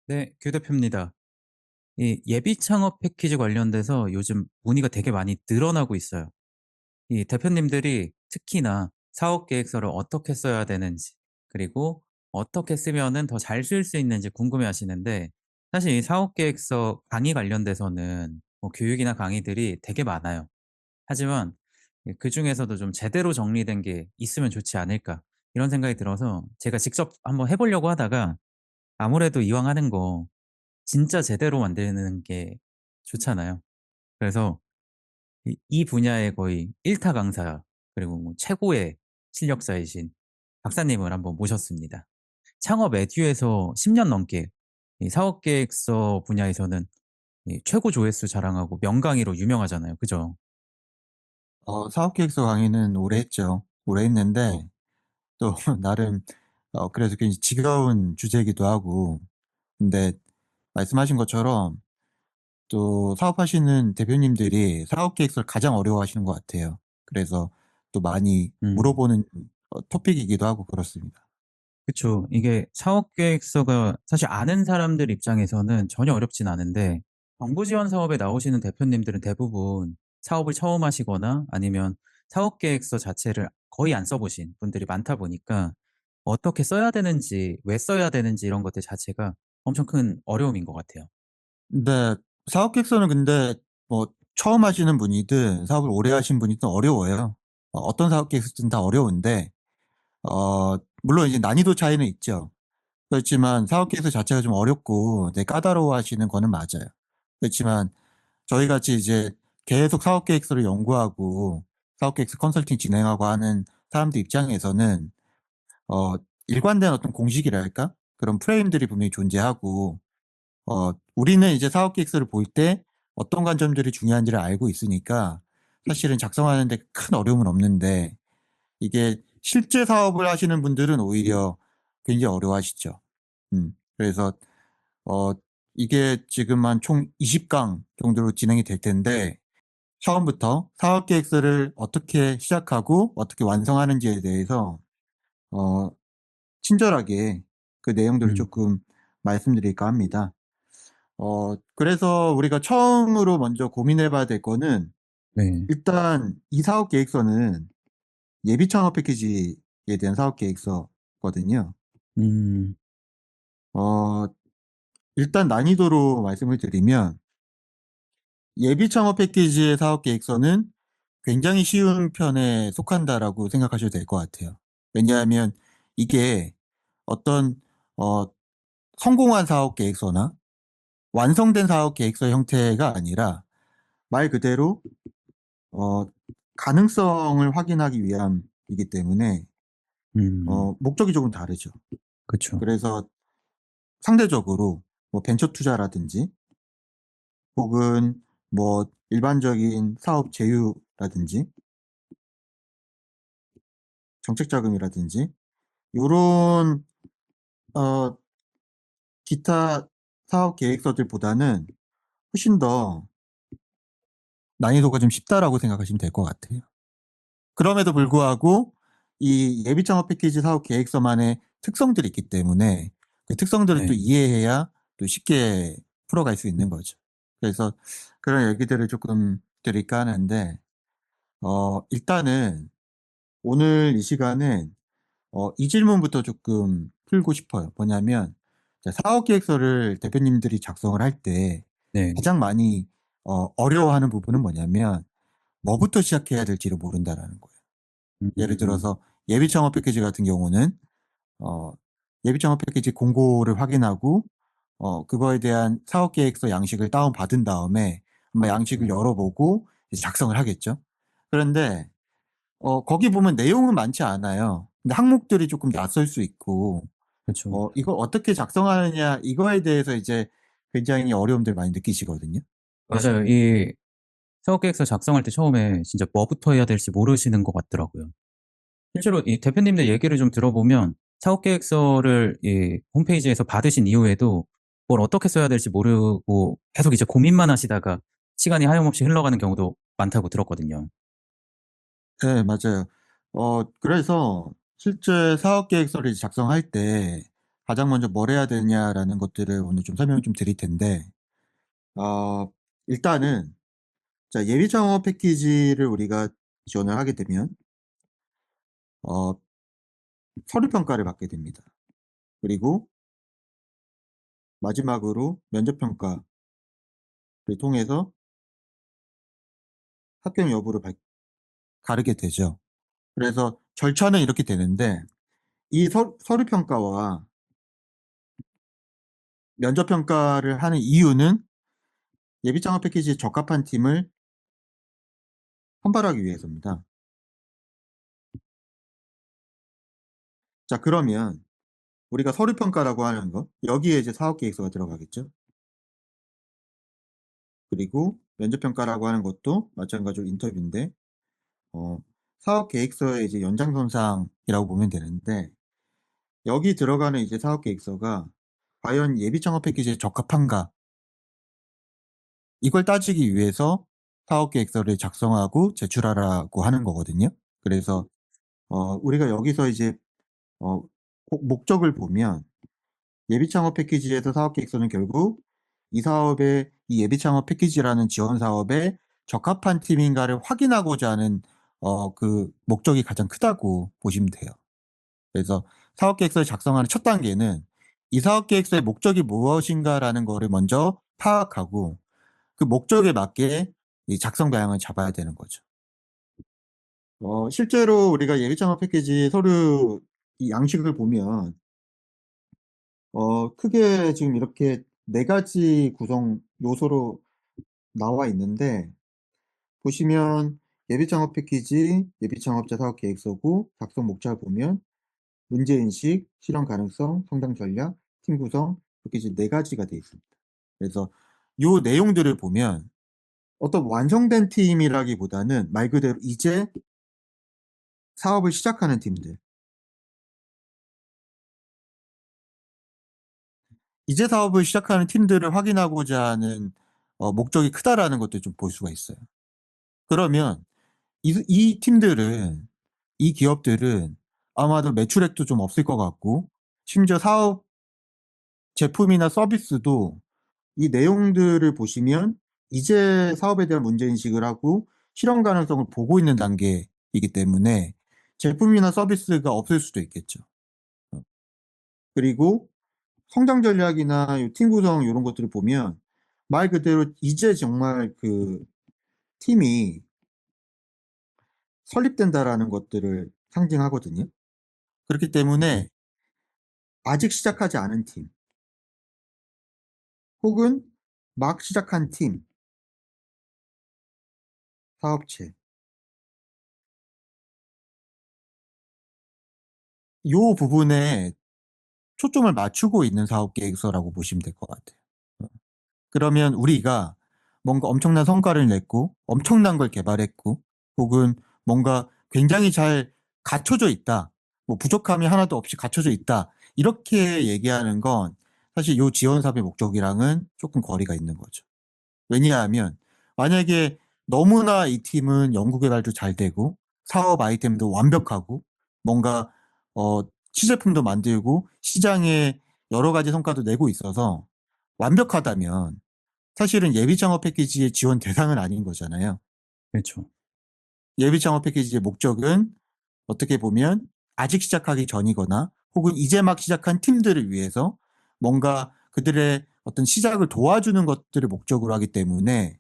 네, 규 대표입니다. 이 예비 창업 패키지 관련돼서 요즘 문의가 되게 많이 늘어나고 있어요. 이 대표님들이 특히나 사업 계획서를 어떻게 써야 되는지, 그리고 어떻게 쓰면은 더 잘 쓸 수 있는지 궁금해 하시는데, 사실 이 사업 계획서 강의 관련돼서는 뭐 교육이나 강의들이 되게 많아요. 하지만 그 중에서도 좀 제대로 정리된 게 있으면 좋지 않을까, 이런 생각이 들어서 제가 직접 한번 해보려고 하다가, 아무래도 이왕 하는 거 진짜 제대로 만드는 게 좋잖아요. 그래서 이 분야의 거의 1타 강사, 그리고 뭐 최고의 실력자이신 박사님을 한번 모셨습니다. 창업 에듀에서 10년 넘게 이 사업 계획서 분야에서는 이 최고 조회수 자랑하고 명강의로 유명하잖아요. 그죠? 사업계획서 강의는 오래 했죠. 오래 했는데 또 나름 그래서 굉장히 지겨운 주제이기도 하고, 근데 말씀하신 것처럼 또 사업하시는 대표님들이 사업계획서를 가장 어려워하시는 것 같아요. 그래서 또 많이 음. 물어보는 토픽이기도 하고 그렇습니다. 그쵸. 이게 사업 계획서가 사실 아는 사람들 입장에서는 전혀 어렵진 않은데, 정부 지원 사업에 나오시는 대표님들은 대부분 사업을 처음 하시거나 아니면 사업 계획서 자체를 거의 안 써 보신 분들이 많다 보니까, 어떻게 써야 되는지, 왜 써야 되는지 이런 것들 자체가 엄청 큰 어려움인 것 같아요. 근데 사업계획서는 근데 뭐 처음 하시는 분이든 사업을 오래 하신 분이든 어려워요. 어떤 사업계획서든 다 어려운데 물론 이제 난이도 차이는 있죠. 그렇지만 사업계획서 자체가 좀 어렵고 까다로워하시는 거는 맞아요. 그렇지만 저희 같이 이제 계속 사업계획서를 연구하고 사업계획서 컨설팅 진행하고 하는 사람들 입장에서는 어 일관된 어떤 공식이랄까? 그런 프레임들이 분명히 존재하고, 우리는 이제 사업계획서를 볼 때 어떤 관점들이 중요한지를 알고 있으니까 사실은 작성하는 데 큰 어려움은 없는데, 이게 실제 사업을 하시는 분들은 오히려 굉장히 어려워하시죠. 그래서 어 이게 지금 한 총 20강 정도로 진행이 될 텐데, 처음부터 사업 계획서를 어떻게 시작하고 어떻게 완성하는지에 대해서 어 친절하게 그 내용들을 음. 조금 말씀드릴까 합니다. 그래서 우리가 처음으로 먼저 고민해 봐야 될 거는, 네. 일단 이 사업 계획서는 예비 창업 패키지에 대한 사업 계획서거든요. 음. 어 일단 난이도로 말씀을 드리면, 예비 창업 패키지의 사업 계획서는 굉장히 쉬운 편에 속한다라고 생각하셔도 될 것 같아요. 왜냐하면 이게 어떤 어 성공한 사업 계획서나 완성된 사업 계획서 형태가 아니라, 말 그대로 어 가능성을 확인하기 위함이기 때문에 음. 목적이 조금 다르죠. 그쵸. 그래서 상대적으로 뭐 벤처 투자라든지 혹은 뭐 일반적인 사업 제휴라든지 정책 자금이라든지 요런 어 기타 사업 계획서들보다는 훨씬 더 난이도가 좀 쉽다라고 생각하시면 될 것 같아요. 그럼에도 불구하고 이 예비 창업 패키지 사업 계획서만의 특성들이 있기 때문에 그 특성들을 또 네. 이해해야 또 쉽게 풀어갈 수 있는 음. 거죠. 그래서 그런 얘기들을 조금 드릴까 하는데, 일단은 오늘 이 시간은 이 질문부터 조금 풀고 싶어요. 뭐냐면, 자, 사업 계획서를 대표님들이 작성을 할 때 네. 가장 많이 어려워하는 부분은 뭐냐면, 뭐부터 시작해야 될지를 모른다라는 거예요. 예를 음. 들어서 예비 창업 패키지 같은 경우는 어 예비 창업 패키지 공고를 확인하고 그거에 대한 사업 계획서 양식을 다운받은 다음에 아마 양식을 열어보고 이제 작성을 하겠죠. 그런데 거기 보면 내용은 많지 않아요. 근데 항목들이 조금 낯설 수 있고, 그쵸, 그쵸. 이걸 어떻게 작성하느냐 이거에 대해서 이제 굉장히 어려움들 많이 느끼시거든요. 맞아요. 이 사업 계획서 작성할 때 처음에 진짜 뭐부터 해야 될지 모르시는 것 같더라고요. 실제로 이 대표님들 얘기를 좀 들어보면 사업 계획서를 이 홈페이지에서 받으신 이후에도 뭘 어떻게 써야 될지 모르고 계속 이제 고민만 하시다가 시간이 하염없이 흘러가는 경우도 많다고 들었거든요. 네, 맞아요. 그래서 실제 사업 계획서를 작성할 때 가장 먼저 뭘 해야 되냐라는 것들을 오늘 좀 설명을 좀 드릴 텐데, 일단은 자, 예비 창업 패키지를 우리가 지원을 하게 되면 어 서류 평가를 받게 됩니다. 그리고 마지막으로 면접 평가를 통해서 합격 여부를 가르게 되죠. 그래서 절차는 이렇게 되는데, 이 서류 평가와 면접 평가를 하는 이유는 예비 창업 패키지에 적합한 팀을 선발하기 위해서입니다. 자, 그러면 우리가 서류 평가라고 하는 거, 여기에 이제 사업 계획서가 들어가겠죠. 그리고 면접 평가라고 하는 것도 마찬가지로 인터뷰인데, 어 사업 계획서의 이제 연장선상이라고 보면 되는데, 여기 들어가는 이제 사업 계획서가 과연 예비 창업 패키지에 적합한가, 이걸 따지기 위해서 사업 계획서를 작성하고 제출하라고 하는 거거든요. 그래서 우리가 여기서 이제 어 꼭 목적을 보면, 예비 창업 패키지에서 사업 계획서는 결국 이 사업의 이 예비 창업 패키지라는 지원 사업에 적합한 팀인가를 확인하고자 하는 그 목적이 가장 크다고 보시면 돼요. 그래서 사업 계획서를 작성하는 첫 단계는 이 사업 계획서의 목적이 무엇인가라는 거를 먼저 파악하고, 그 목적에 맞게 이 작성 방향을 잡아야 되는 거죠. 실제로 우리가 예비 창업 패키지 서류 이 양식을 보면 크게 지금 이렇게 4 가지 구성 요소로 나와 있는데, 보시면 예비 창업 패키지, 예비 창업자 사업 계획서고, 작성 목차를 보면 문제 인식, 실현 가능성, 성장 전략, 팀 구성, 이렇게 이제 4 가지가 돼 있습니다. 그래서 요 내용들을 보면 어떤 완성된 팀이라기보다는 말 그대로 이제 사업을 시작하는 팀들, 이제 사업을 시작하는 팀들을 확인하고자 하는 목적이 크다라는 것도 좀 볼 수가 있어요. 그러면 이 팀들은, 이 기업들은 아마도 매출액도 좀 없을 것 같고, 심지어 사업 제품이나 서비스도 이 내용들을 보시면 이제 사업에 대한 문제 인식을 하고 실현 가능성을 보고 있는 단계이기 때문에 제품이나 서비스가 없을 수도 있겠죠. 어 그리고 성장 전략이나 요 팀 구성 요런 것들을 보면 말 그대로 이제 정말 그 팀이 설립된다라는 것들을 상징하거든요. 그렇기 때문에 아직 시작하지 않은 팀, 혹은 막 시작한 팀, 사업체, 요 부분에 초점을 맞추고 있는 사업 계획서라고 보시면 될 것 같아요. 어 그러면 우리가 뭔가 엄청난 성과를 냈고 엄청난 걸 개발했고, 혹은 뭔가 굉장히 잘 갖춰져 있다, 뭐 부족함이 하나도 없이 갖춰져 있다, 이렇게 얘기하는 건 사실 요 지원 사업의 목적이랑은 쪼끔 거리가 있는 거죠. 왜냐하면 만약에 너무나 이 팀은 연구 개발도 잘 되고 사업 아이템도 완벽하고 뭔가 어 시제품도 만들고 시장에 여러 가지 성과도 내고 있어서 완벽하다면 사실은 예비 창업 패키지의 지원 대상은 아닌 거잖아요. 그렇죠. 예비 창업 패키지의 목적은 어떻게 보면 아직 시작하기 전이거나 혹은 이제 막 시작한 팀들을 위해서 뭔가 그들의 어떤 시작을 도와주는 것들을 목적으로 하기 때문에,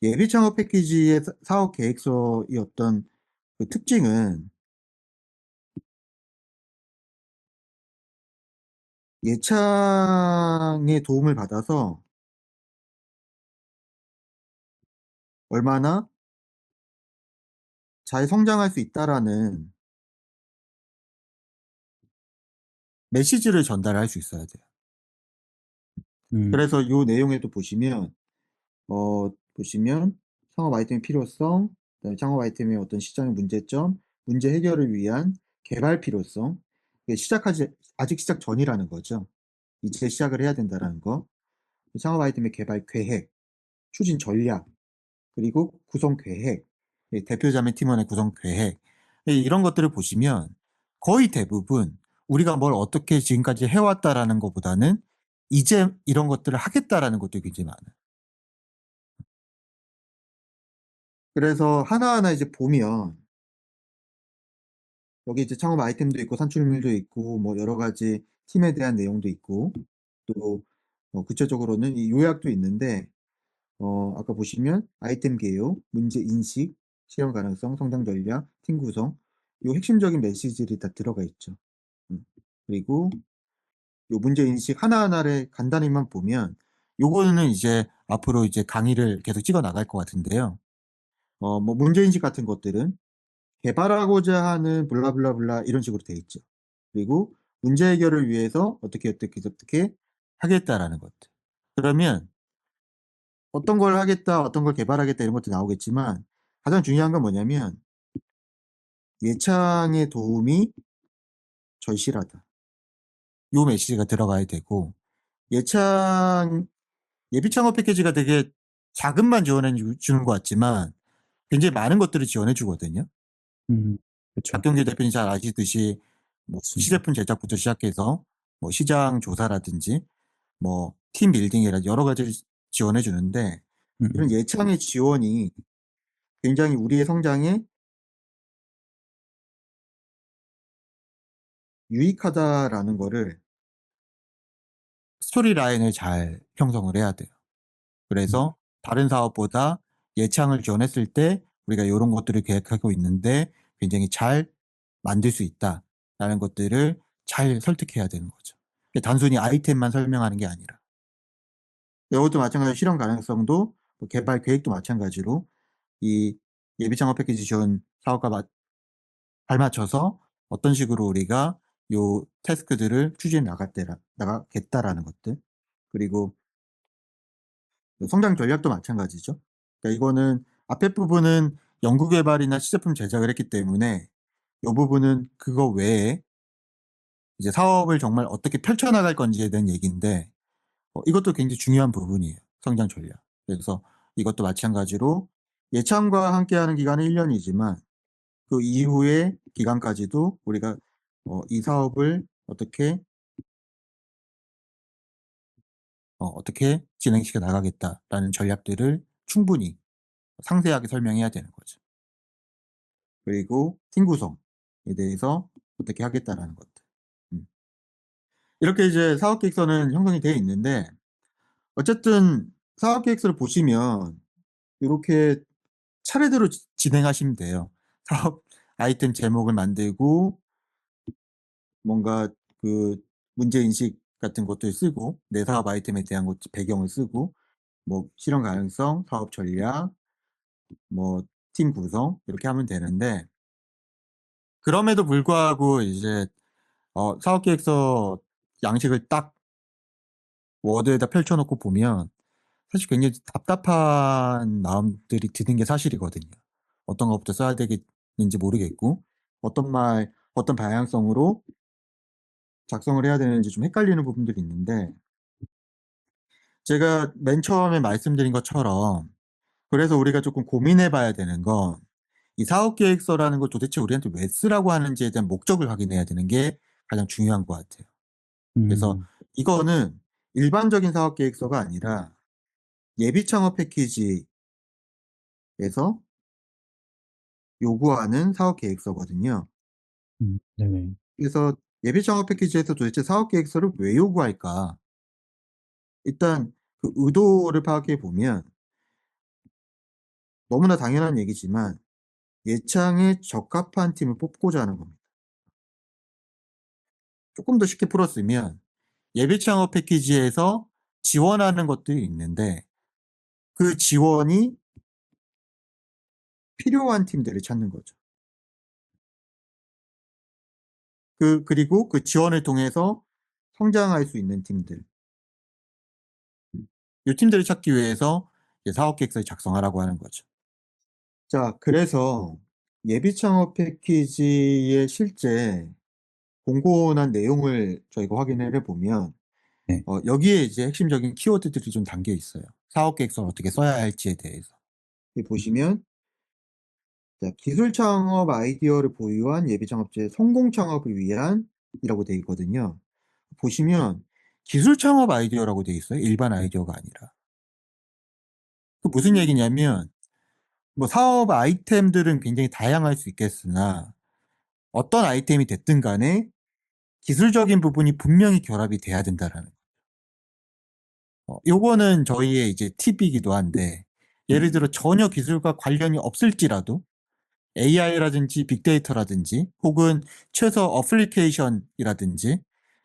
예비 창업 패키지의 사업 계획서의 어떤 그 특징은 예창의 도움을 받아서 얼마나 잘 성장할 수 있다라는 메시지를 전달할 수 있어야 돼요. 음. 그래서 요 내용에도 보시면 창업 아이템의 필요성, 그다음에 창업 아이템의 어떤 시장의 문제점, 문제 해결을 위한 개발 필요성, 이게 아직 시작 전이라는 거죠. 이제 시작을 해야 된다라는 거. 창업 아이템의 개발 계획, 추진 전략, 그리고 구성 계획, 대표자매 팀원의 구성 계획, 이런 것들을 보시면 거의 대부분 우리가 뭘 어떻게 지금까지 해 왔다라는 것보다는 이제 이런 것들을 하겠다라는 것들이 굉장히 많아요. 그래서 하나하나 이제 보면 여기 이제 창업 아이템도 있고 산출물도 있고 뭐 여러 가지 팀에 대한 내용도 있고 또 구체적으로는 이 요약도 있는데 아까 보시면 아이템 개요, 문제 인식, 실현 가능성, 성장 전략, 팀 구성 요 핵심적인 메시지들이 다 들어가 있죠. 음. 그리고 요 문제 인식 하나하나를 간단히만 보면 요거는 이제 앞으로 이제 강의를 계속 찍어 나갈 것 같은데요. 뭐 문제 인식 같은 것들은 개발하고자 하는 블라블라블라 이런 식으로 돼 있죠. 그리고 문제 해결을 위해서 어떻게 하겠다라는 것들. 그러면 어떤 걸 하겠다, 어떤 걸 개발하겠다 이런 것도 나오겠지만 가장 중요한 건 뭐냐면 "예창의 도움이 절실하다." 요 메시지가 들어가야 되고 예창 예비 창업 패키지가 되게 자금만 지원해 주는 것 같지만 굉장히 많은 것들을 지원해 주거든요. 음. 그쵸. 박경재 대표님 잘 아시듯이 뭐 맞습니다. 시제품 제작부터 시작해서 뭐 시장 조사라든지 뭐 팀 빌딩이라든지 여러 가지를 지원해 주는데 이런 음. 예창의 지원이 굉장히 우리의 성장에 유익하다라는 거를 스토리 라인을 잘 형성을 해야 돼요. 음. 그래서 다른 사업보다 예창을 지원했을 때 우리가 요런 것들을 계획하고 있는데 굉장히 잘 만들 수 있다라는 것들을 잘 설득해야 되는 거죠. 단순히 아이템만 설명하는 게 아니라. 요것도 마찬가지로 실현 가능성도 뭐 개발 계획도 마찬가지로 이 예비 창업 패키지 지원 사업과 발맞춰서 어떤 식으로 우리가 요 태스크들을 추진해 나가겠다라는 것들. 그리고 성장 전략도 마찬가지죠. 그러니까 이거는 앞에 부분은 연구 개발이나 시제품 제작을 했기 때문에 요 부분은 그거 외에 이제 사업을 정말 어떻게 펼쳐나갈 건지에 대한 얘기인데 이것도 굉장히 중요한 부분이에요, 성장 전략. 그래서 이것도 마찬가지로 예창과 함께하는 기간은 1 년이지만 그 이후의 기간까지도 우리가 이 사업을 어떻게 진행시켜 나가겠다라는 전략들을 충분히 상세하게 설명해야 되는 거죠. 그리고 팀 구성에 대해서 어떻게 하겠다라는 것들. 음. 이렇게 이제 사업 계획서는 형성이 되어 있는데 어쨌든 사업 계획서를 보시면 요렇게 차례대로 진행하시면 돼요. 사업 아이템 제목을 만들고 뭔가 그 문제 인식 같은 것들 쓰고 내 사업 아이템에 대한 것 배경을 쓰고 뭐 실현 가능성, 사업 전략, 뭐 팀 구성 이렇게 하면 되는데 그럼에도 불구하고 이제 사업 계획서 양식을 딱 워드에다 펼쳐 놓고 보면 사실 굉장히 답답한 마음들이 드는 게 사실이거든요. 어떤 것부터 써야 되겠는지 모르겠고 어떤 방향성으로 작성을 해야 되는지 좀 헷갈리는 부분들이 있는데 제가 맨 처음에 말씀드린 것처럼 그래서 우리가 쪼끔 고민해 봐야 되는 건 이 사업 계획서라는 걸 도대체 우리한테 왜 쓰라고 하는지에 대한 목적을 확인해야 되는 게 가장 중요한 것 같아요. 그래서 음. 이거는 일반적인 사업 계획서가 아니라 예비 창업 패키지에서 요구하는 사업 계획서거든요. 네네. 그래서 예비 창업 패키지에서 도대체 사업 계획서를 왜 요구할까? 일단 그 의도를 파악해 보면 너무나 당연한 얘기지만 예창에 적합한 팀을 뽑고자 하는 겁니다. 쪼끔 더 쉽게 풀었으면 예비 창업 패키지에서 지원하는 것들이 있는데 그 지원이 필요한 팀들을 찾는 거죠. 그리고 그 지원을 통해서 성장할 수 있는 팀들. 요 팀들을 찾기 위해서 이제 사업 계획서를 작성하라고 하는 거죠. 자 그래서 예비 창업 패키지의 실제 공고난 내용을 저희가 확인을 해 보면 네. 여기에 이제 핵심적인 키워드들이 좀 담겨 있어요. 사업 계획서를 어떻게 써야 할지에 대해서. 여기 보시면 자 기술 창업 아이디어를 보유한 예비 창업자의 성공 창업을 위한 아이디어라고 돼 있거든요. 보시면 기술 창업 아이디어라고 돼 있어요. 일반 아이디어가 아니라. 그 무슨 얘기냐면 뭐 사업 아이템들은 굉장히 다양할 수 있겠으나 어떤 아이템이 됐든 간에 기술적인 부분이 분명히 결합이 돼야 된다라는 요거는 저희의 이제 팁이기도 한데 예를 들어 전혀 기술과 관련이 없을지라도 AI라든지 빅데이터라든지 혹은 최소 어플리케이션이라든지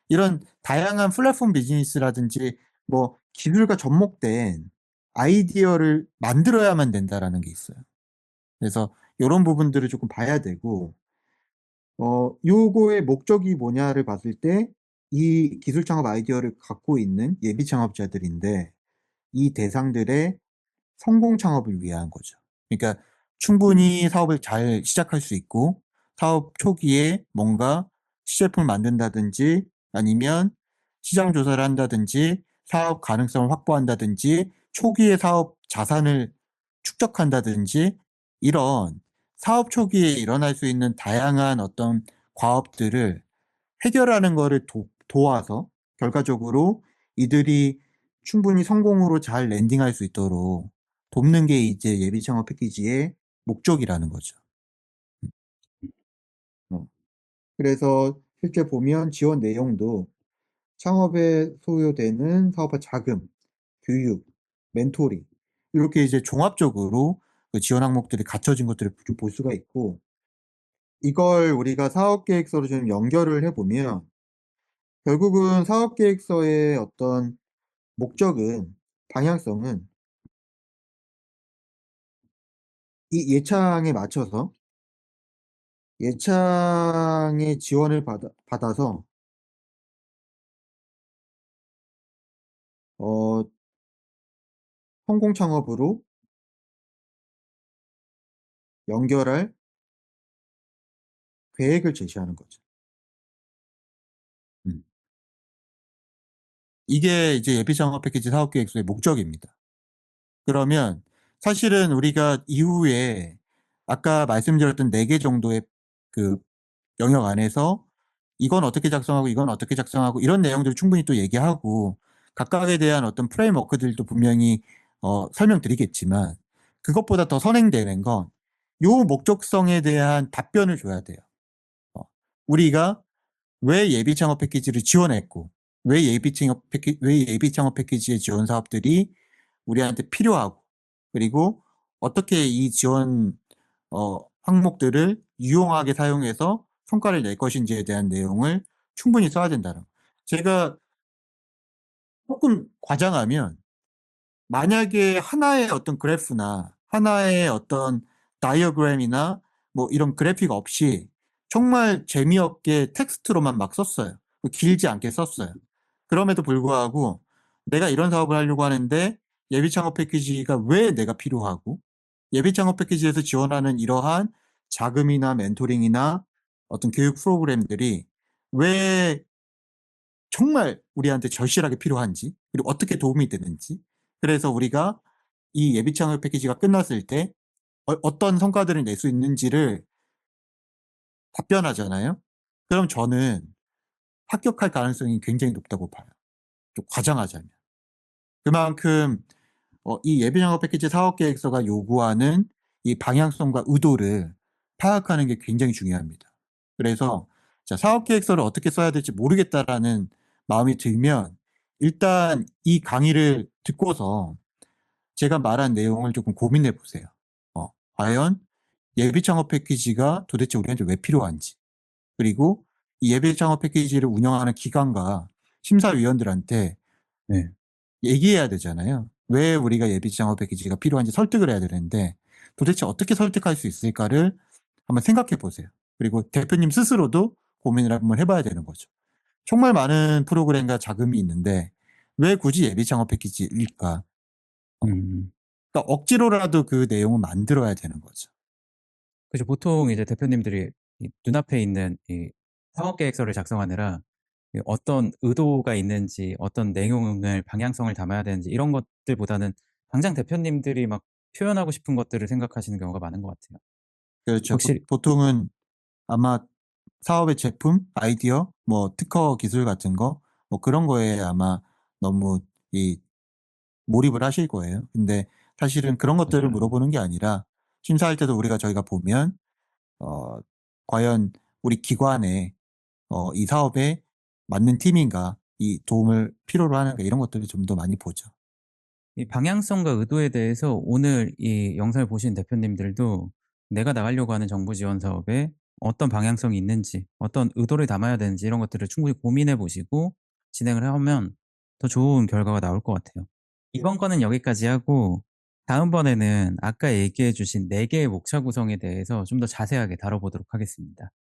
이런 다양한 플랫폼 비즈니스라든지 뭐 기술과 접목된 아이디어를 만들어야만 된다라는 게 있어요. 그래서 요런 부분들을 조금 봐야 되고 요거의 목적이 뭐냐를 봤을 때 이 기술 창업 아이디어를 갖고 있는 예비 창업자들인데 이 대상들의 성공 창업을 위한 거죠. 그러니까 충분히 사업을 잘 시작할 수 있고 사업 초기에 뭔가 시제품을 만든다든지 아니면 시장 조사를 한다든지 사업 가능성을 확보한다든지 초기에 사업 자산을 축적한다든지 이런 사업 초기에 일어날 수 있는 다양한 어떤 과업들을 해결하는 거를 도와서 결과적으로 이들이 충분히 성공으로 잘 랜딩할 수 있도록 돕는 게 이제 예비 창업 패키지의 목적이라는 거죠. 어. 그래서 실제 보면 지원 내용도 창업에 소요되는 사업화 자금, 교육, 멘토링 이렇게 이제 종합적으로 그 지원 항목들이 갖춰진 것들을 좀 볼 수가 있고 이걸 우리가 사업 계획서로 좀 연결을 해 보면 결국은 사업 계획서의 어떤 목적은 방향성은 이 예창에 맞춰서 예창의 지원을 받아서 어 성공 창업으로 연결할 계획을 제시하는 거죠. 음. 이게 이제 예비 창업 패키지 사업 계획서의 목적입니다. 그러면 사실은 우리가 이후에 아까 말씀드렸던 4개 정도의 그 영역 안에서 이건 어떻게 작성하고 이건 어떻게 작성하고 이런 내용들을 충분히 또 얘기하고 각각에 대한 어떤 프레임워크들도 분명히 설명드리겠지만 그것보다 더 선행되는 건 요 목적성에 대한 답변을 줘야 돼요. 어 우리가 왜 예비 창업 패키지를 지원했고 왜 예비 창업 패키지의 지원 사업들이 우리한테 필요하고 그리고 어떻게 이 지원 항목들을 유용하게 사용해서 성과를 낼 것인지에 대한 내용을 충분히 써야 된다는 거. 제가 조금 과장하면 만약에 하나의 어떤 그래프나 하나의 어떤 다이어그램이나 뭐 이런 그래픽 없이 정말 재미없게 텍스트로만 막 썼어요. 길지 않게 썼어요. 그럼에도 불구하고 내가 이런 사업을 하려고 하는데 예비 창업 패키지가 왜 내가 필요하고 예비 창업 패키지에서 지원하는 이러한 자금이나 멘토링이나 어떤 교육 프로그램들이 왜 정말 우리한테 절실하게 필요한지 그리고 어떻게 도움이 되는지 그래서 우리가 이 예비 창업 패키지가 끝났을 때 어떤 성과들을 낼 수 있는지를 답변하잖아요. 그럼 저는 합격할 가능성이 굉장히 높다고 봐요. 좀 과장하자면. 그만큼 이 예비 창업 패키지 사업 계획서가 요구하는 이 방향성과 의도를 파악하는 게 굉장히 중요합니다. 그래서 자 사업 계획서를 어떻게 써야 될지 모르겠다라는 마음이 들면 일단 이 강의를 듣고서 제가 말한 내용을 조금 고민해 보세요. 과연 예비 창업 패키지가 도대체 우리한테 왜 필요한지 그리고 이 예비 창업 패키지를 운영하는 기관과 심사위원들한테 네. 얘기해야 되잖아요. 왜 우리가 예비 창업 패키지가 필요한지 설득을 해야 되는데 도대체 어떻게 설득할 수 있을까를 한번 생각해 보세요. 그리고 대표님 스스로도 고민을 한번 해 봐야 되는 거죠. 정말 많은 프로그램과 자금이 있는데 왜 굳이 예비 창업 패키지일까? 음. 그러니까 억지로라도 그 내용을 만들어야 되는 거죠. 그죠. 보통 이제 대표님들이 이 눈앞에 있는 이 사업 계획서를 작성하느라 이 어떤 의도가 있는지 어떤 내용을 방향성을 담아야 되는지 이런 것들보다는 당장 대표님들이 막 표현하고 싶은 것들을 생각하시는 경우가 많은 것 같아요. 그렇죠. 확실히 보통은 아마 사업의 제품, 아이디어, 뭐 특허 기술 같은 거 뭐 그런 거에 아마 너무 이 몰입을 하실 거예요. 근데 사실은 그런 것들을 맞아요. 물어보는 게 아니라 심사할 때도 저희가 보면 과연 우리 기관에 이 사업에 맞는 팀인가, 이 도움을 필요로 하는가 이런 것들을 좀 더 많이 보죠. 이 방향성과 의도에 대해서 오늘 이 영상을 보신 대표님들도 내가 나가려고 하는 정부 지원 사업에 어떤 방향성이 있는지, 어떤 의도를 담아야 되는지 이런 것들을 충분히 고민해 보시고 진행을 하면 더 좋은 결과가 나올 것 같아요. 이번 거는 여기까지 하고 다음번에는 아까 얘기해 주신 4 개의 목차 구성에 대해서 좀 더 자세하게 다뤄보도록 하겠습니다.